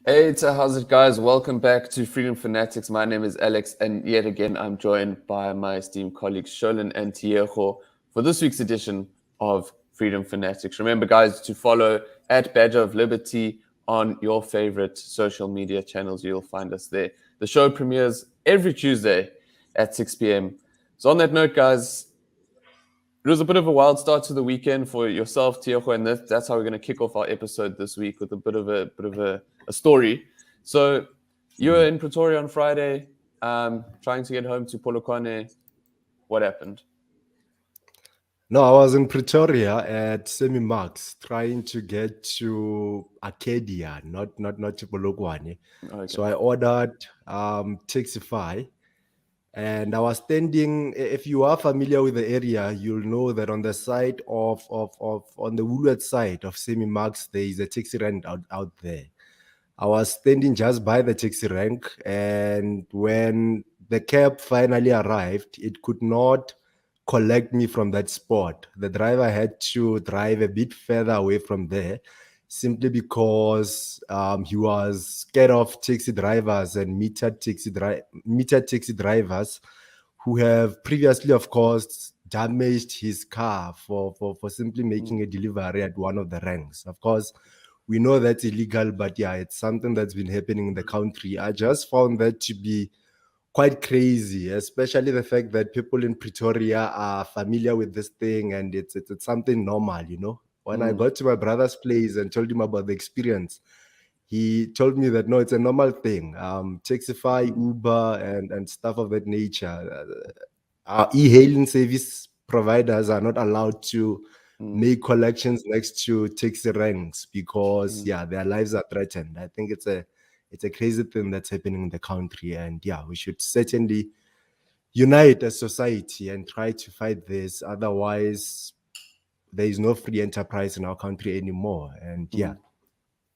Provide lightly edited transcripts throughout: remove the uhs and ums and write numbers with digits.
Hey, how's it, guys? Welcome back to Freedom Fanatics. My name is Alex, and yet again, I'm joined by my esteemed colleagues Sholin and Tiejo for this week's edition of Freedom Fanatics. Remember, guys, to follow at Badger of Liberty on your favorite social media channels. You'll find us there. The show premieres every Tuesday at 6 p.m. So, on that note, guys, it was a bit of a wild start to the weekend for yourself, Tiejo, and that's how we're going to kick off our episode this week with a bit of a story. So you were in Pretoria on Friday, trying to get home to Polokwane. What happened? No, I was in Pretoria at Semi-Max trying to get to Arcadia, not to Polokwane. Okay. So I ordered Taxify, and I was standing. If you are familiar with the area, you'll know that on the side on the Woolworth side of Semi-Max, there is a taxi rank out there. I was standing just by the taxi rank, and when the cab finally arrived, it could not collect me from that spot. The driver had to drive a bit further away from there, simply because he was scared of taxi drivers and metered taxi drivers who have previously, of course, damaged his car for simply making a delivery at one of the ranks. Of course, we know that's illegal, but yeah, it's something that's been happening in the country. I just found that to be quite crazy, especially the fact that people in Pretoria are familiar with this thing, and it's something normal, you know. When I got to my brother's place and told him about the experience, he told me that no, it's a normal thing. Taxify, Uber, and stuff of that nature. Our e-hailing service providers are not allowed to make collections next to taxi ranks because their lives are threatened. I think it's a crazy thing that's happening in the country, and yeah, we should certainly unite as society and try to fight this. Otherwise, there is no free enterprise in our country anymore, and yeah,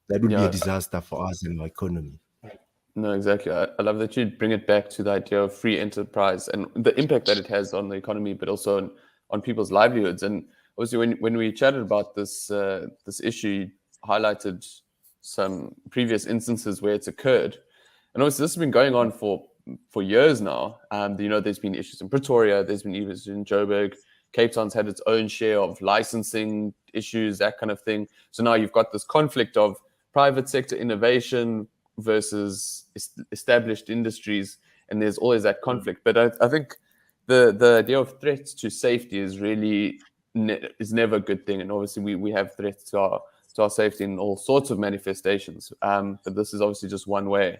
that would be a disaster for us and our economy. No, exactly. I love that you bring it back to the idea of free enterprise and the impact that it has on the economy, but also on people's livelihoods. And obviously, when we chatted about this issue, you highlighted some previous instances where it's occurred. And obviously, this has been going on for years now. There's been issues in Pretoria, there's been issues in Joburg. Cape Town's had its own share of licensing issues, that kind of thing. So now you've got this conflict of private sector innovation versus established industries, and there's always that conflict. But I think the idea of threats to safety is really is never a good thing. And obviously, we have threats to our safety in all sorts of manifestations. But this is obviously just one way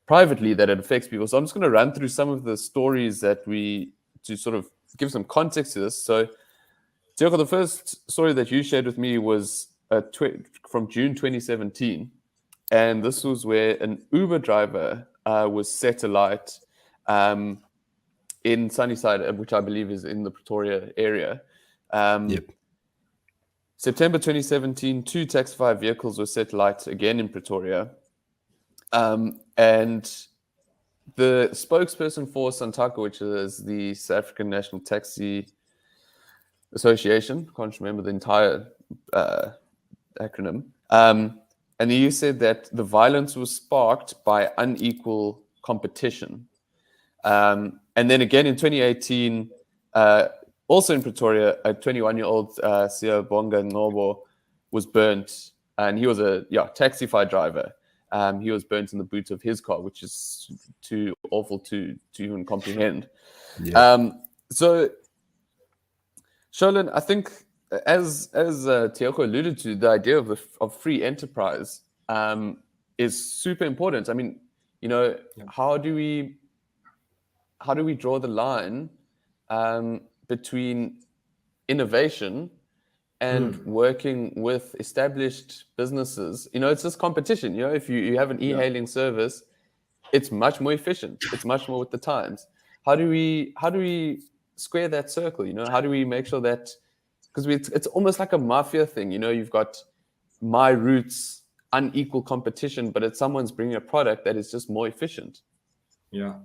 privately that it affects people. So I'm just going to run through some of the stories that to sort of give some context to this. So, Tiogo, the first story that you shared with me was from June 2017. And this was where an Uber driver was set alight in Sunnyside, which I believe is in the Pretoria area. September 2017, 2 Taxify vehicles were set alight again in Pretoria. And the spokesperson for Santaka, which is the South African National Taxi Association, can't remember the entire acronym, and he said that the violence was sparked by unequal competition. And then again in 2018, also in Pretoria, a 21-year-old Siyabonga Nobo was burnt, and he was a Taxify driver. He was burnt in the boot of his car, which is too awful to even comprehend. So, Sholin, I think as Tiogo alluded to, the idea of free enterprise is super important. I mean, how do we draw the line between innovation and working with established businesses? It's just competition. If you have an e-hailing service, it's much more efficient. It's much more with the times. How do we square that circle? How do we make sure that, because it's almost like a mafia thing. You've got my routes, unequal competition, but it's someone's bringing a product that is just more efficient. Yeah,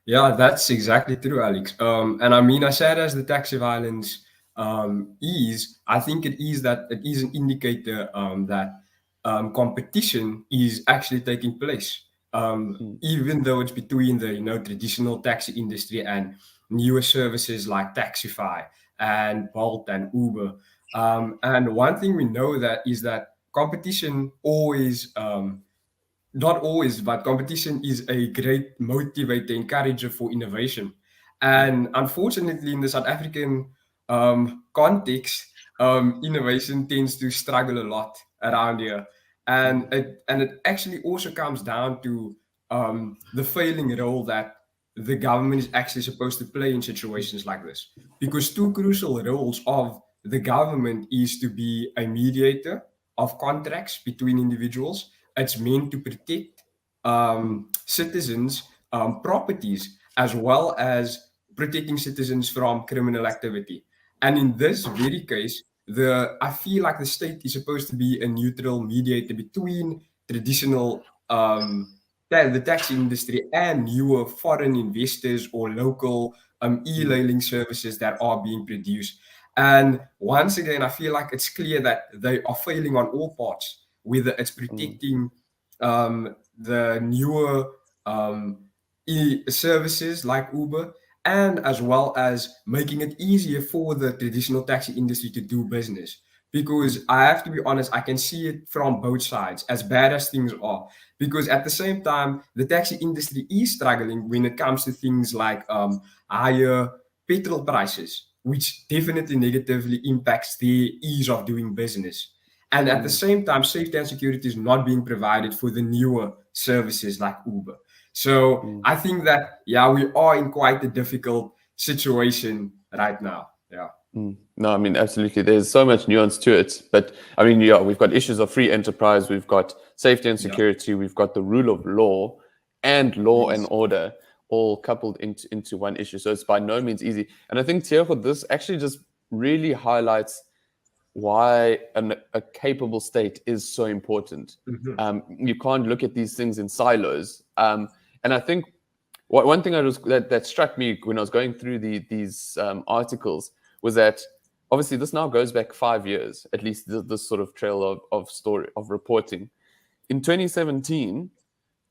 that's exactly true, Alex. And I mean, I said as the taxi violence I think it is an indicator that competition is actually taking place, even though it's between the traditional taxi industry and newer services like Taxify and Bolt and Uber. And one thing we know that is that competition always not always, but competition is a great motivator, encourager for innovation. And unfortunately, in the South African context, innovation tends to struggle a lot around here. And it actually also comes down to the failing role that the government is actually supposed to play in situations like this. Because two crucial roles of the government is to be a mediator of contracts between individuals. It's meant to protect citizens' properties, as well as protecting citizens from criminal activity. And in this very case, I feel like the state is supposed to be a neutral mediator between traditional the taxi industry and newer foreign investors or local e-lailing services that are being produced. And once again, I feel like it's clear that they are failing on all parts, whether it's protecting the newer services like Uber, and as well as making it easier for the traditional taxi industry to do business. Because I have to be honest, I can see it from both sides, as bad as things are. Because at the same time, the taxi industry is struggling when it comes to things like higher petrol prices, which definitely negatively impacts the ease of doing business. And at the same time, safety and security is not being provided for the newer services like Uber. So I think that, yeah, we are in quite a difficult situation right now. Yeah. No, I mean, absolutely. There's so much nuance to it. But I mean, yeah, we've got issues of free enterprise, we've got safety and security, we've got the rule of law and law and order all coupled into one issue. So it's by no means easy. And I think, Tiago, this actually just really highlights why a capable state is so important. You can't look at these things in silos. And I think one thing that struck me when I was going through these articles was that obviously this now goes back 5 years, at least this sort of trail of story of reporting. In 2017,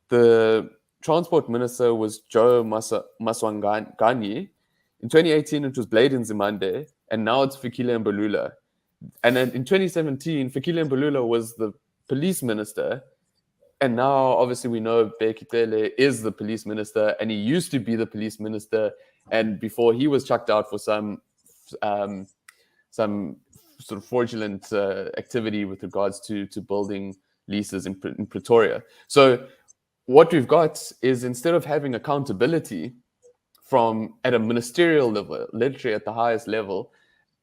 the transport minister was Joe Maswanganyi. In 2018, it was Blade Nzimande, and now it's Fikile Mbalula. And then in 2017, Fikile Mbalula was the police minister. And now, obviously, we know Bekitele is the police minister, and he used to be the police minister. And before he was chucked out for some sort of fraudulent activity with regards to building leases in Pretoria. So what we've got is, instead of having accountability from at a ministerial level, literally at the highest level,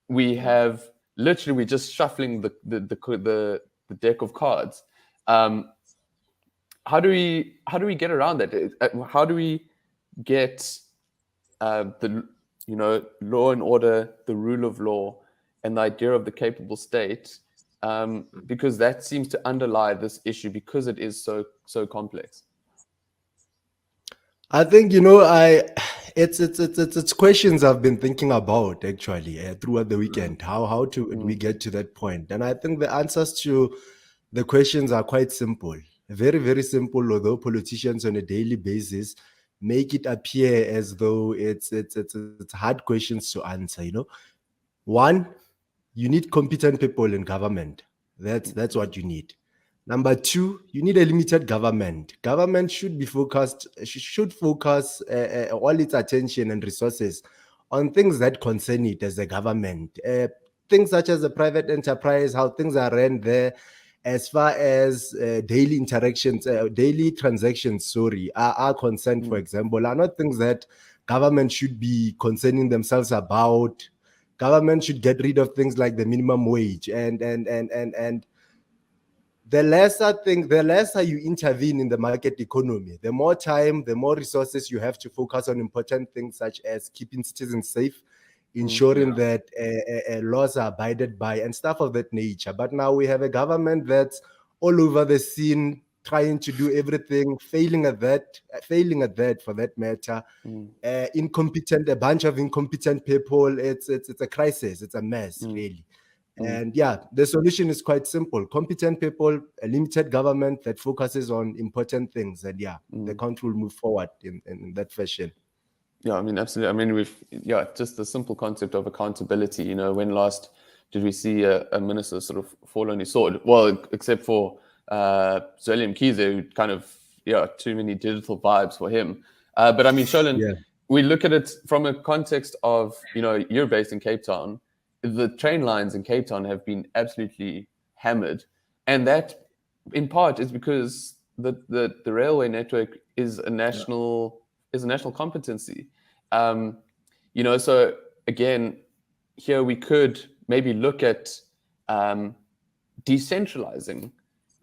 we have we're just shuffling the deck of cards. How do we get around that? How do we get the law and order, the rule of law, and the idea of the capable state? Because that seems to underlie this issue, because it is so complex. I think it's questions I've been thinking about actually throughout the weekend. How do we get to that point? And I think the answers to the questions are quite simple, very, very simple. Although politicians on a daily basis make it appear as though it's hard questions to answer. One, you need competent people in government. That's what you need. Number two, you need a limited government. Government should focus all its attention and resources on things that concern it as a government. Things such as the private enterprise, how things are run there, as far as daily transactions, are concerned, for example, are not things that government should be concerning themselves about. Government should get rid of things like the minimum wage and the lesser you intervene in the market economy, the more time, the more resources you have to focus on important things such as keeping citizens safe, ensuring that laws are abided by, and stuff of that nature. But now we have a government that's all over the scene, trying to do everything, failing at that for that matter. A bunch of incompetent people. It's a crisis. It's a mess, really. And yeah, the solution is quite simple. Competent people, a limited government that focuses on important things. And yeah, the country will move forward in that fashion. Yeah, I mean, absolutely. I mean, just the simple concept of accountability. You know, when last did we see a minister sort of fall on his sword? Well, except for Zweli Mkhize, who kind of, too many digital vibes for him. But I mean, Sholin, we look at it from a context of, you're based in Cape Town. The train lines in Cape Town have been absolutely hammered. And that, in part, is because the railway network is a national competency. So again, here we could maybe look at decentralizing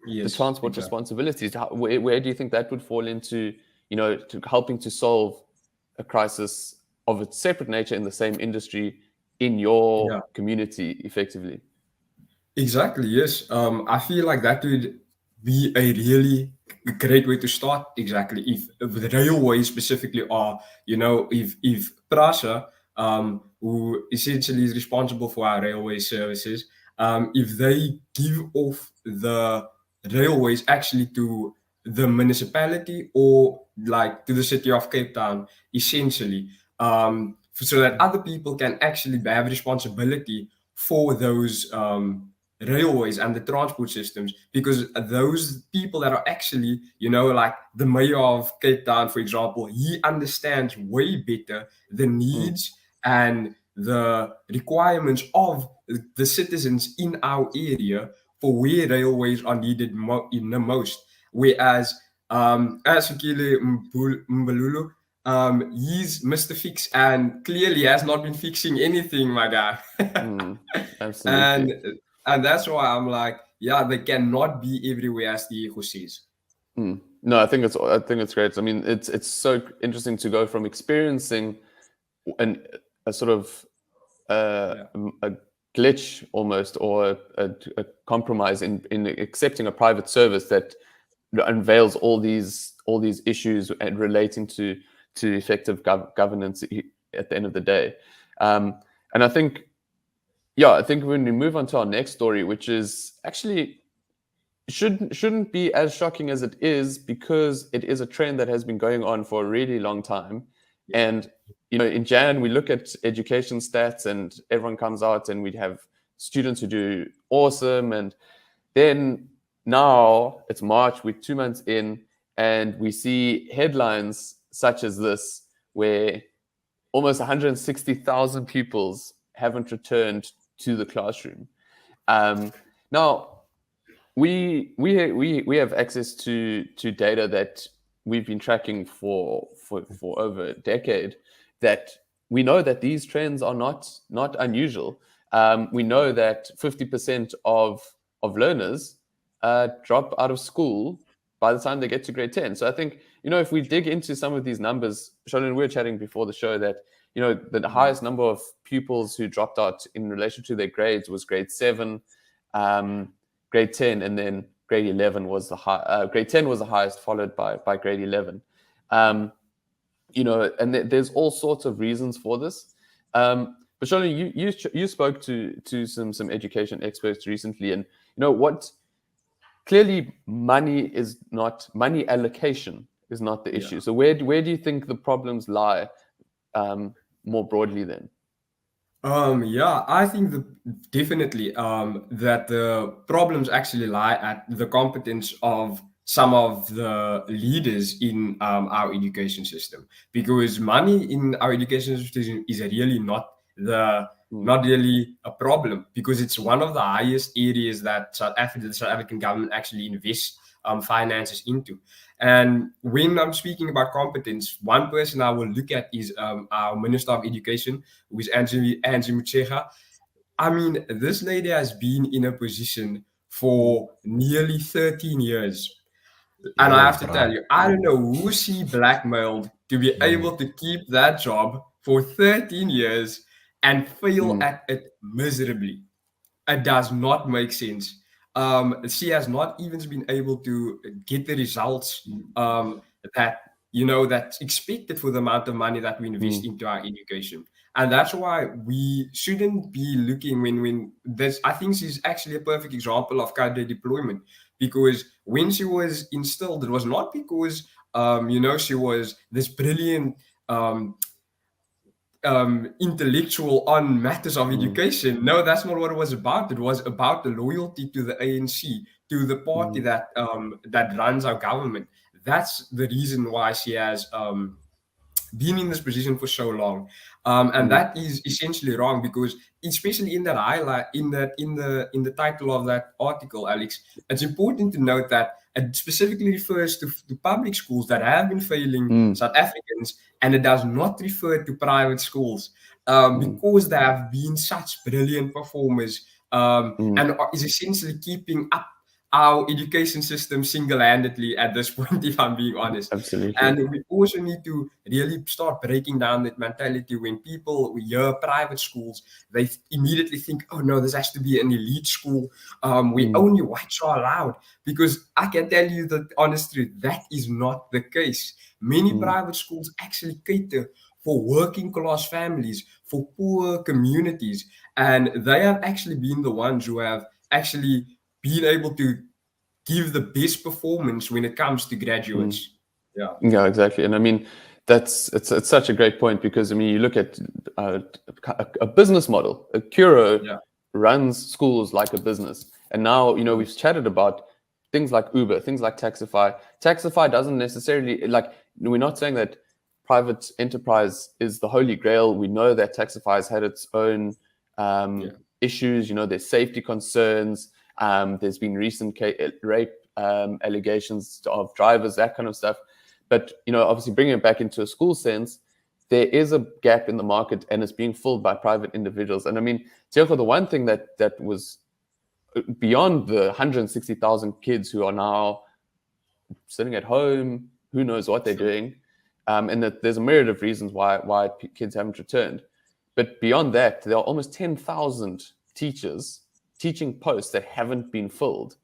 the transport responsibilities. Where do you think that would fall into, to helping to solve a crisis of a separate nature in the same industry in your community effectively? Exactly, yes. I feel like that would be a really great way to start. Exactly. If the railways specifically are, if Prasa, who essentially is responsible for our railway services, if they give off the railways actually to the municipality or like to the city of Cape Town, essentially, so that other people can actually have responsibility for those railways and the transport systems, because those people that are actually, like the mayor of Cape Town, for example, he understands way better the needs and the requirements of the citizens in our area for where railways are needed in the most. Whereas as Fikile Mbalulu, he's Mr. Fix and clearly has not been fixing anything, my guy. Absolutely. And that's why I'm like, they cannot be everywhere, as Diego says. No, I think it's great. I mean, it's so interesting to go from experiencing a sort of a glitch almost, or a compromise in accepting a private service that unveils all these issues and relating to effective governance at the end of the day. And I think when we move on to our next story, which is actually shouldn't be as shocking as it is, because it is a trend that has been going on for a really long time. And in Jan, we look at education stats and everyone comes out and we have students who do awesome. And then now it's March, we're 2 months in, and we see headlines such as this, where almost 160,000 pupils haven't returned to the classroom. Now, we have access to data that we've been tracking for over a decade, that we know that these trends are not unusual. We know that 50% of learners drop out of school by the time they get to grade 10. So I think, if we dig into some of these numbers, Sholin, we were chatting before the show that, the highest number of pupils who dropped out in relation to their grades was grade 7, grade 10, and then grade 11 was grade 10 was the highest, followed by grade 11. And there's all sorts of reasons for this. But Sholin, you spoke to some education experts recently, and what clearly money allocation is not the issue. So where do you think the problems lie more broadly then? I think definitely that the problems actually lie at the competence of some of the leaders in our education system, because money in our education system is really not really a problem, because it's one of the highest areas that the South African government actually invests finances into. And when I'm speaking about competence, one person I will look at is our Minister of Education, who is Angie Motshekga. I mean, this lady has been in a position for nearly 13 years. And I have to tell you, I don't know who she blackmailed to be able to keep that job for 13 years and fail at it miserably. It does not make sense. She has not even been able to get the results that's expected for the amount of money that we invest into our education. And that's why we shouldn't be looking when this, I think she's actually a perfect example of cadre deployment, because when she was instilled, it was not because, she was this brilliant intellectual on matters of education. No, that's not what it was about. It was about the loyalty to the ANC, to the party that runs our government. That's the reason why she has been in this position for so long, and that is essentially wrong, because especially in that highlight, in the title of that article, Alex, it's important to note that it specifically refers to public schools that have been failing South Africans, and it does not refer to private schools, because they have been such brilliant performers, and is essentially keeping up our education system single-handedly at this point, if I'm being honest. Absolutely. And we also need to really start breaking down that mentality. When people hear private schools, they immediately think, oh no, this has to be an elite school. We only whites are allowed. Because I can tell you the honest truth, that is not the case. Many private schools actually cater for working class families, for poor communities. And they have actually been the ones who have actually being able to give the best performance when it comes to graduates. Yeah, exactly. And I mean, it's such a great point, because I mean, you look at a business model. Curo runs schools like a business, and now we've chatted about things like Uber, things like Taxify. Taxify doesn't necessarily, like, we're not saying that private enterprise is the holy grail. We know that Taxify has had its own issues. There's safety concerns. There's been recent rape allegations of drivers, that kind of stuff. But obviously, bringing it back into a school sense, there is a gap in the market, and it's being filled by private individuals. And I mean, Tioko, the one thing that was beyond the 160,000 kids who are now sitting at home, who knows what they're doing, and that there's a myriad of reasons why kids haven't returned. But beyond that, there are almost 10,000 teachers teaching posts that haven't been filled.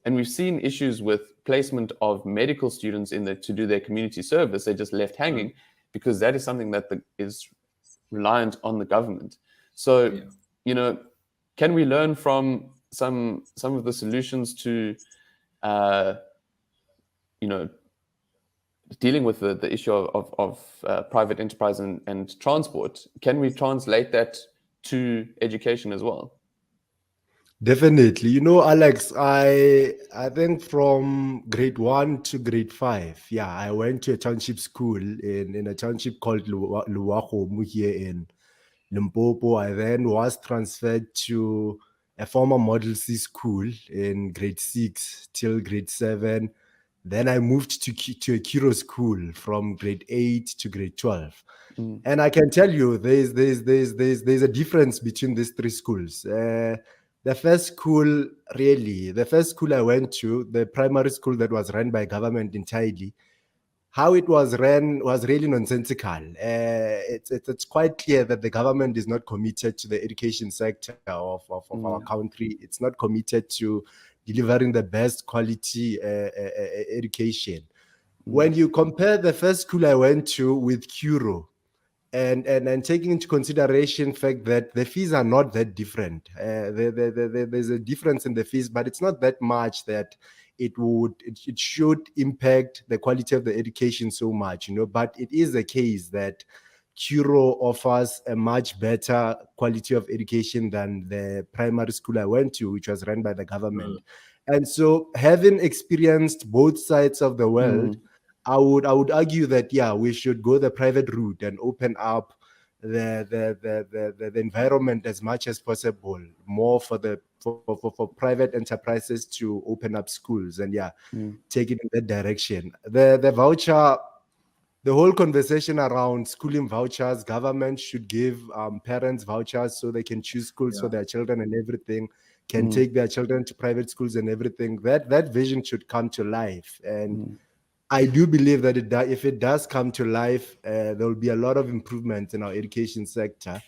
And we've seen issues with placement of medical students to do their community service. They're just left hanging, because that is something that is reliant on the government. So, can we learn from some of the solutions to, dealing with the issue of private enterprise and transport? Can we translate that to education as well? Definitely. Alex, I think from grade 1 to grade 5, I went to a township school in a township called Luwahomu here in Limpopo. I then was transferred to a former Model C school in grade 6 till grade 7. Then I moved to a Kiro school from grade 8 to grade 12. And I can tell you there's a difference between these three schools. The first school I went to, the primary school that was run by government entirely, how it was ran was really nonsensical. It's quite clear that the government is not committed to the education sector of our country. It's not committed to delivering the best quality education. When you compare the first school I went to with Kuro, and taking into consideration the fact that the fees are not that different. There's a difference in the fees, but it's not that much that it should impact the quality of the education so much, But it is the case that Kuro offers a much better quality of education than the primary school I went to, which was run by the government. And so, having experienced both sides of the world, I would argue that we should go the private route and open up the environment as much as possible, more for private enterprises to open up schools and take it in that direction. The voucher, the whole conversation around schooling vouchers, government should give parents vouchers so they can choose schools for their children and everything, can take their children to private schools and everything. That vision should come to life. And I do believe that if it does come to life, there will be a lot of improvements in our education sector,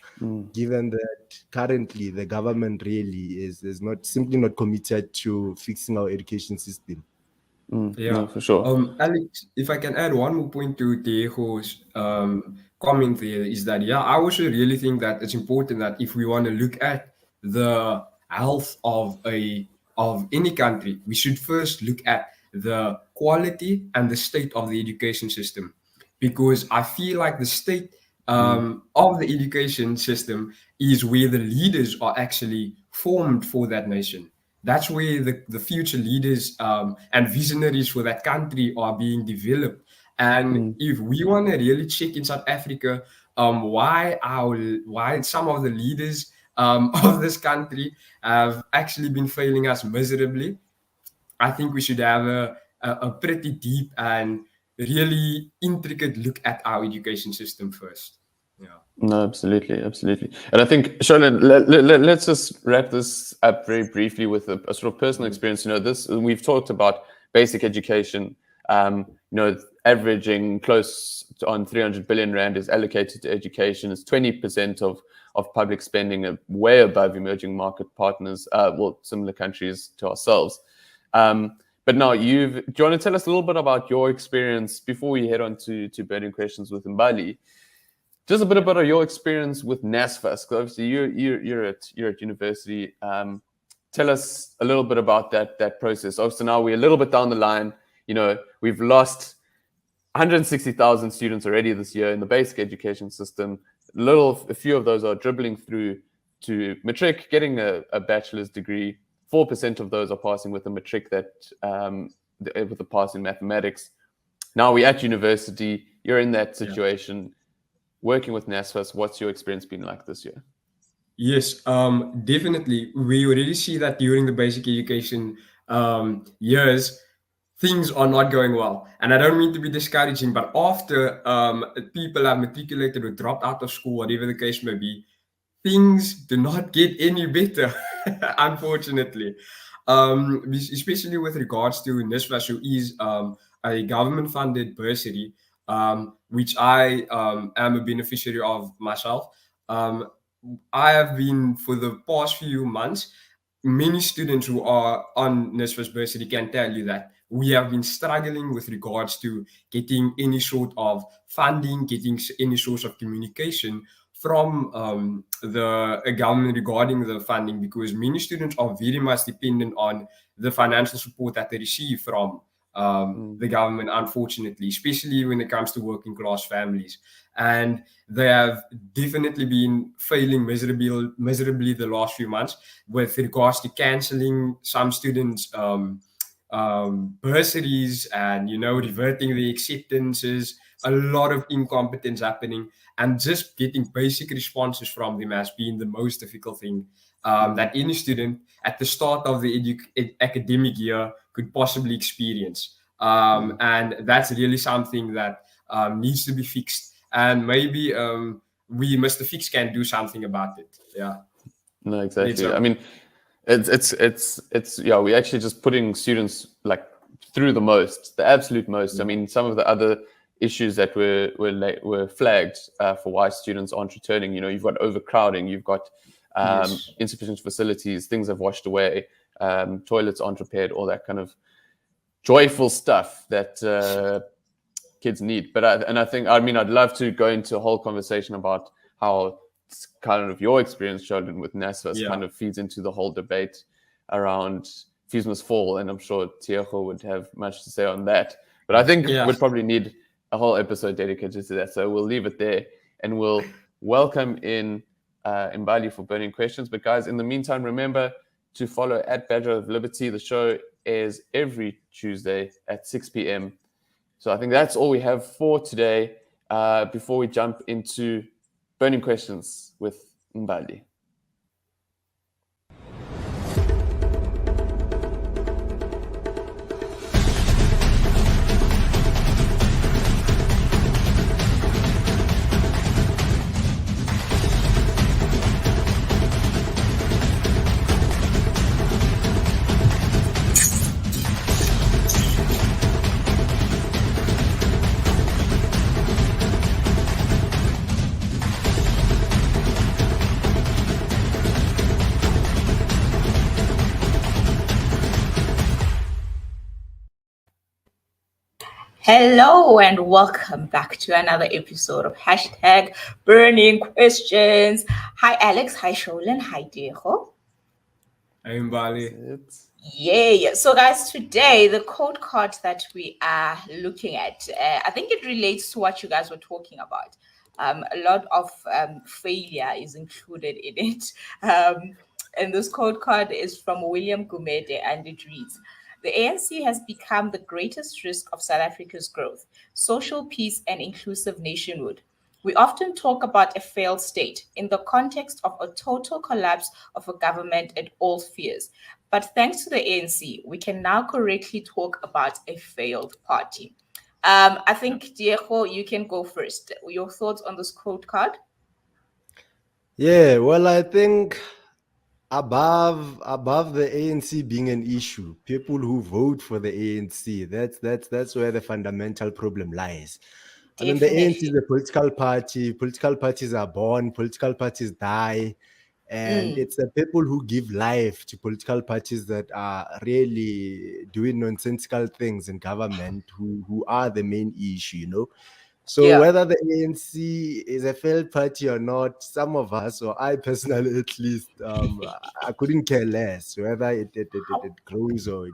given that currently the government really is not committed to fixing our education system. Yeah. No, for sure. Alex, if I can add one more point to Diego's comment there, is that, yeah, I also really think that it's important that if we want to look at the health of any country, we should first look at the quality and the state of the education system. Because I feel like the state of the education system is where the leaders are actually formed for that nation. That's where the future leaders and visionaries for that country are being developed. And if we want to really check in South Africa, why some of the leaders of this country have actually been failing us miserably, I think we should have a pretty deep and really intricate look at our education system first. Yeah. No, absolutely, absolutely. And I think, Sholin, let's just wrap this up very briefly with a sort of personal experience. We've talked about basic education. Averaging close to on 300 billion rand is allocated to education. It's 20% of public spending, way above emerging market partners, similar countries to ourselves. But now, do you want to tell us a little bit about your experience before we head on to burning questions with Mbali? Just a bit about your experience with NSFAS, because obviously you're at university. Tell us a little bit about that process. Obviously now we're a little bit down the line. We've lost 160,000 students already this year in the basic education system. A few of those are dribbling through to matric, getting a bachelor's degree. 4% of those are passing with a matric with a pass in mathematics. Now we're at university. You're in that situation. Yeah. Working with NSFAS, what's your experience been like this year? Yes, definitely. We already see that during the basic education years, things are not going well. And I don't mean to be discouraging, but after people have matriculated or dropped out of school, whatever the case may be, things do not get any better, unfortunately. Especially with regards to NSFAS, who is a government-funded bursary, which I am a beneficiary of myself. I have been, for the past few months, many students who are on NSFAS bursary can tell you that we have been struggling with regards to getting any sort of funding, getting any source of communication from the government regarding the funding, because many students are very much dependent on the financial support that they receive from the government, unfortunately, especially when it comes to working class families. And they have definitely been failing miserably the last few months with regards to cancelling some students' bursaries and, reverting the acceptances. A lot of incompetence happening, and just getting basic responses from them has been the most difficult thing that any student at the start of the academic year could possibly experience. And that's really something that needs to be fixed. And maybe we, Mr. Fix, can do something about it. Yeah. No, exactly. I mean, it's we're actually just putting students like through the absolute most. I mean, some of the other issues that were flagged for why students aren't returning. You've got overcrowding, you've got insufficient facilities, things have washed away, toilets aren't repaired, all that kind of joyful stuff that kids need. But I'd love to go into a whole conversation about how kind of your experience, Sheldon, with NSFAS kind of feeds into the whole debate around fees must fall, and I'm sure Tiago would have much to say on that. But I think we'd probably need a whole episode dedicated to that. So we'll leave it there, and we'll welcome in Mbali for burning questions. But guys, in the meantime, remember to follow at Badger of Liberty. The show airs every Tuesday at 6 p.m. So I think that's all we have for today before we jump into burning questions with Mbali. Hello and welcome back to another episode of Hashtag Burning Questions. Hi Alex, hi Sholin, hi Diego. Hey, Mbali. It's Yay. So guys, today the code card that we are looking at, I think it relates to what you guys were talking about. A lot of failure is included in it. And this code card is from William Gumede and it reads, the ANC has become the greatest risk of South Africa's growth, social peace, and inclusive nationhood. We often talk about a failed state in the context of a total collapse of a government at all spheres. But thanks to the ANC, we can now correctly talk about a failed party. I think, Diego, you can go first. Your thoughts on this code card? Yeah, well, I think above the ANC being an issue, people who vote for the ANC, that's where the fundamental problem lies. I mean, the ANC is Definitely. a political party. Political parties are born, political parties die. And it's the people who give life to political parties that are really doing nonsensical things in government who are the main issue. So Yeah. whether the ANC is a failed party or not, some of us, or I personally at least, I couldn't care less whether it grows or it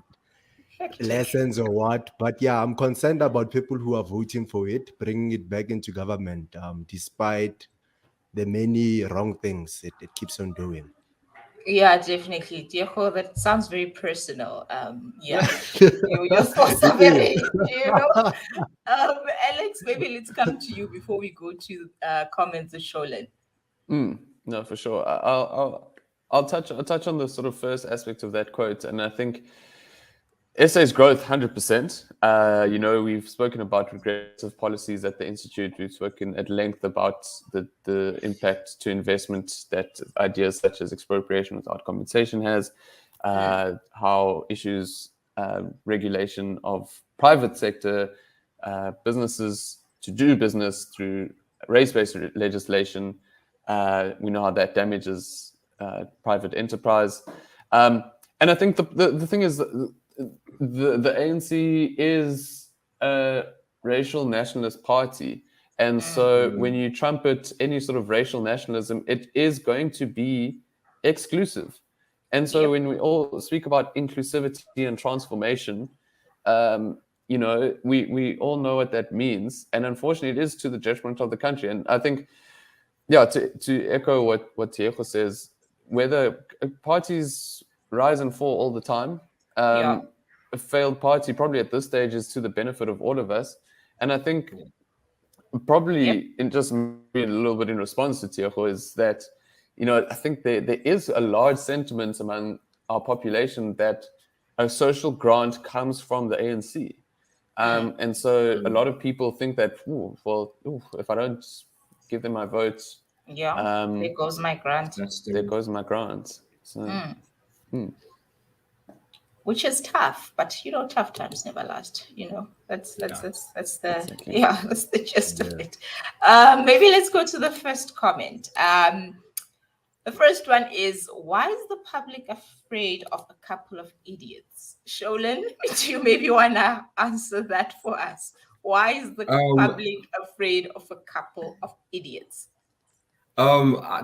Hectic. lessons or what. But yeah, I'm concerned about people who are voting for it, bringing it back into government, despite the many wrong things it keeps on doing. Yeah, definitely. Diego, that sounds very personal. Yeah. Your thoughts are It very, is. Alex, maybe let's come to you before we go to comments of Sholen. no, for sure. I'll touch on the sort of first aspect of that quote, and I think SA's growth, 100%. We've spoken about regressive policies at the Institute. We've spoken at length about the impact to investment that ideas such as expropriation without compensation has, how issues, regulation of private sector businesses to do business through race-based legislation, we know how that damages private enterprise. And I think the thing is that the ANC is a racial nationalist party. And so when you trumpet any sort of racial nationalism, it is going to be exclusive. And so when we all speak about inclusivity and transformation, we all know what that means. And unfortunately, it is to the detriment of the country. And I think, to echo what Diego says, whether parties rise and fall all the time, a failed party probably at this stage is to the benefit of all of us. And I think probably in just maybe a little bit in response to Diego is that, I think there is a large sentiment among our population that a social grant comes from the ANC. And so a lot of people think that, if I don't give them my vote, There goes my grant. there goes my grant. So, Which is tough, but tough times never last. That's the Exactly. that's the gist of it. Maybe let's go to the first comment. The first one is, why is the public afraid of a couple of idiots? Sholen, do you maybe want to answer that for us? Why is the public afraid of a couple of idiots?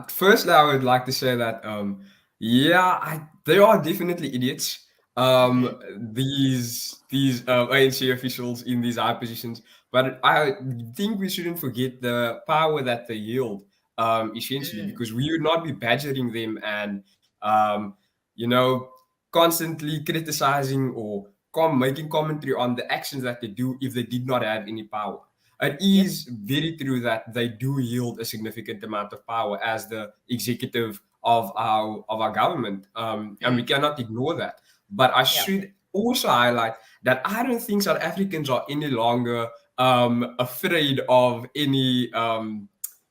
Firstly, I would like to say that they are definitely idiots. These ANC officials in these high positions, but I think we shouldn't forget the power that they yield. Essentially, because we would not be badgering them and constantly criticizing or making commentary on the actions that they do if they did not have any power. It is very true that they do yield a significant amount of power as the executive of our government, and we cannot ignore that. But I should also highlight that I don't think South Africans are any longer afraid of any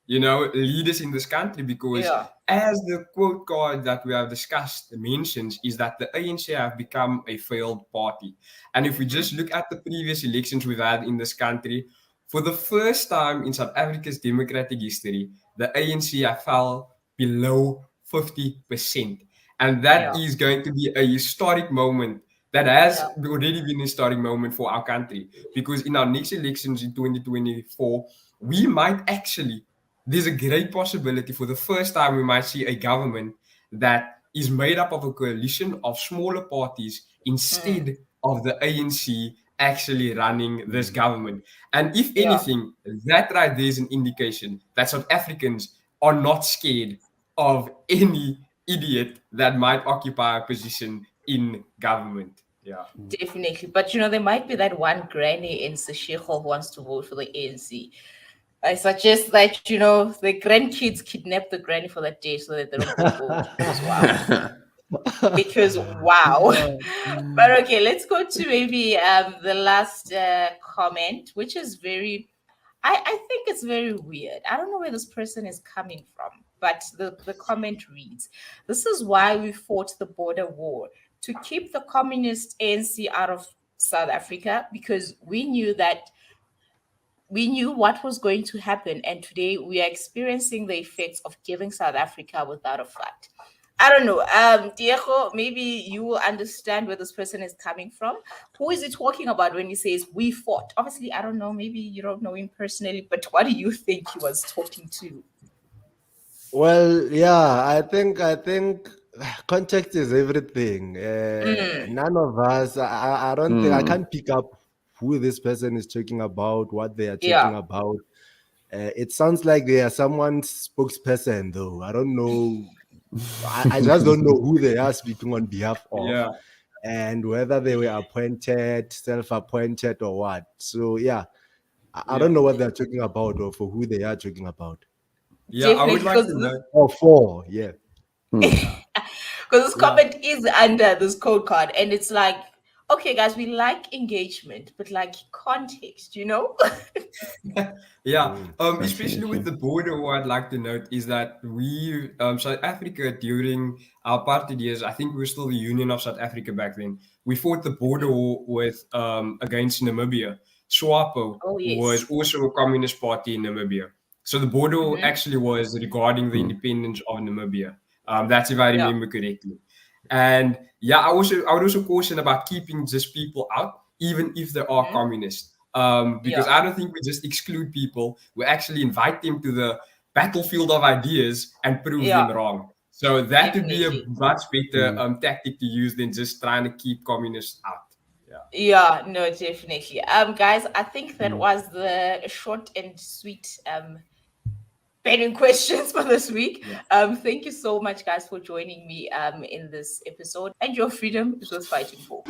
leaders in this country, because as the quote card that we have discussed mentions, is that the ANC have become a failed party. And if we just look at the previous elections we've had in this country, for the first time in South Africa's democratic history, the ANC have fell below 50%. And that is going to be a historic moment that has already been a starting moment for our country. Because in our next elections in 2024, we might actually, there's a great possibility for the first time we might see a government that is made up of a coalition of smaller parties instead of the ANC actually running this government. And if anything, that right there is an indication that South Africans are not scared of any idiot that might occupy a position in government. Yeah. Definitely. But there might be that one granny in Seshego who wants to vote for the ANC. I suggest that, the grandkids kidnap the granny for that day so that they don't go vote. Because wow. But okay, let's go to maybe the last comment, which is I think it's very weird. I don't know where this person is coming from, but the comment reads, "This is why we fought the border war, to keep the communist ANC out of South Africa, because we knew what was going to happen, and today we are experiencing the effects of giving South Africa without a fight." I don't know. Diego, maybe you will understand where this person is coming from. Who is he talking about when he says we fought? Obviously, I don't know. Maybe you don't know him personally, but what do you think he was talking to? Well, yeah, I think context is everything. None of us, I don't think I can't pick up who this person is talking about, what they are talking about. It sounds like they are someone's spokesperson, though. I don't know. I just don't know who they are speaking on behalf of, and whether they were appointed, self-appointed, or what. So yeah, I don't know what they're talking about or for who they are talking about. Yeah, I would like to know. Or for, yeah. Because this comment is under this code card, and it's like, okay, guys, we like engagement, but like context, Especially with the border, what I'd like to note is that we, South Africa, during our apartheid years, I think we were still the Union of South Africa back then. We fought the border war with against Namibia. SWAPO was also a communist party in Namibia. So the border actually was regarding the independence of Namibia. That's if I remember correctly. And I would also caution about keeping just people out, even if they are communist. Because I don't think we just exclude people. We actually invite them to the battlefield of ideas and prove them wrong. So that would be a much better tactic to use than just trying to keep communists out. Yeah, no, definitely. Guys, I think that was the short and sweet burning questions for this week. Thank you so much, guys, for joining me in this episode. And your freedom is worth fighting for.